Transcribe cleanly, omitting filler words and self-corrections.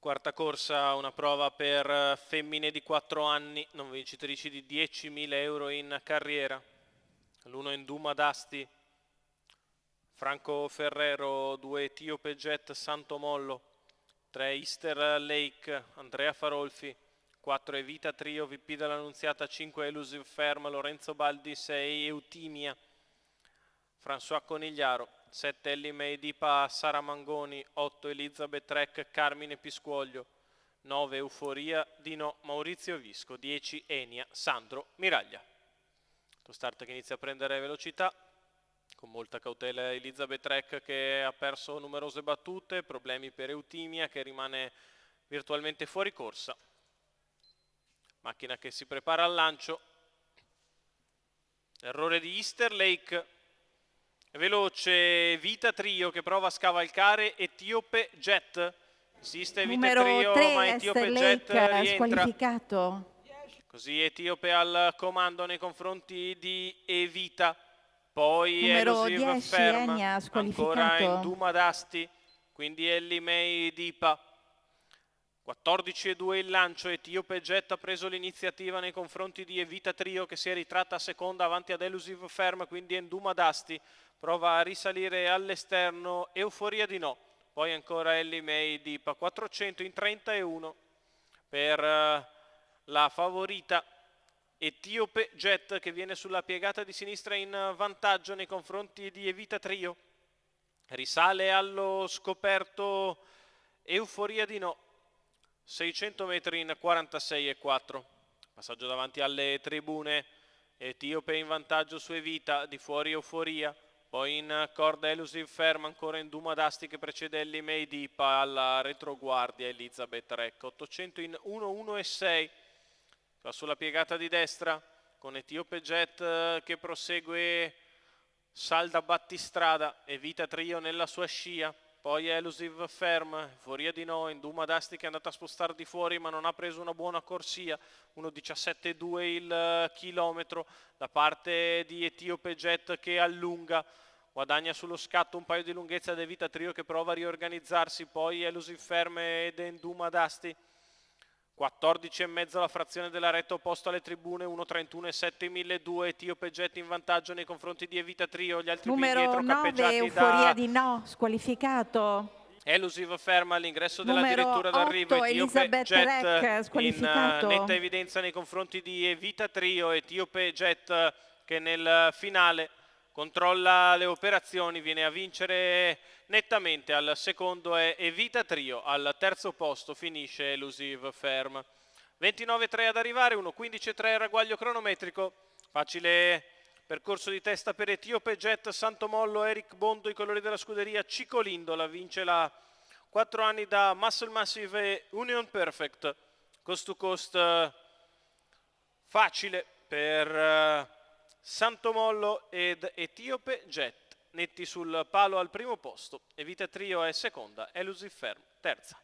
Quarta corsa, una prova per femmine di 4 anni, non vincitrici di 10.000 euro in carriera. L'1 Enduma d'Asti, Franco Ferrero, 2 Etiope Jet Santomollo, 3 Easter Lake, Andrea Farolfi, 4 Evita Trio, VP dell'Annunziata, 5 Elusive Ferm, Lorenzo Baldi, 6 Eutimia, François Conigliaro, 7 Ellie May Dipa Sara Mangoni, 8 Elizabeth Trek Carmine Piscuoglio, 9 Euforia Dino Maurizio Visco, 10 Enia Sandro Miraglia. Lo start che inizia a prendere velocità, con molta cautela Elizabeth Trek che ha perso numerose battute, problemi per Eutimia che rimane virtualmente fuori corsa. Macchina che si prepara al lancio, errore di Easter Lake. Veloce Vita Trio che prova a scavalcare Etiope Jet. Insiste Vita Trio, ma Etiope Jet rientra. Squalificato. Così Etiope al comando nei confronti di Evita. Poi Numero Elusive 10, Ferm, Enia, ancora squalificato. Enduma d'Asti, quindi Ellie May Dipa. 14-2 il lancio, Etiope Jet ha preso l'iniziativa nei confronti di Evita Trio che si è ritratta a seconda avanti ad Elusive Ferm, quindi Enduma d'Asti prova a risalire all'esterno, Euforia di no, poi ancora Ellie May Dipa, 400 in 31 per la favorita Etiope Jet che viene sulla piegata di sinistra in vantaggio nei confronti di Evita Trio, risale allo scoperto Euforia di no, 600 metri in 46,4, passaggio davanti alle tribune, Etiope in vantaggio su Evita, di fuori Euforia, poi in corda Elusive Ferm, ancora Enduma d'Asti che precede Ellie May Dipa, alla retroguardia Elizabeth Trek, 800 in 1,1,6, va sulla piegata di destra con Etiope Jet che prosegue salda battistrada, Evita Trio nella sua scia, poi Elusive Ferm, Euforia di no, Enduma d'Asti che è andata a spostare di fuori ma non ha preso una buona corsia, 1,17,2 il chilometro da parte di Etiope Jet che allunga, guadagna sullo scatto un paio di lunghezze ad Evita Trio che prova a riorganizzarsi, poi Elusive Ferm ed Enduma d'Asti. 14,5 la frazione della retta opposto alle tribune, 1,31,7 1.200, Etiope Jet in vantaggio nei confronti di Evita Trio, gli altri più indietro Numero 9, cappeggiati Euforia da di no, squalificato. Elusive Ferm all'ingresso della Numero dirittura d'arrivo, 8, Etiope Elizabeth Jet Trek, squalificato. in netta evidenza nei confronti di Evita Trio, Etiope Jet che nel finale controlla le operazioni, viene a vincere nettamente, al secondo è Evita Trio, al terzo posto finisce Elusive Ferm. 29,3 ad arrivare, 1,15,3 il ragguaglio cronometrico, facile percorso di testa per Etiope Jet, Santomollo, Eric Bondo, i colori della scuderia Cicolindola, vince la 4 anni da Muscle Massive e Union Perfect, coast to coast facile per Santomollo ed Etiope Jet, netti sul palo al primo posto, Evita Trio è seconda, Elusive Ferm terza.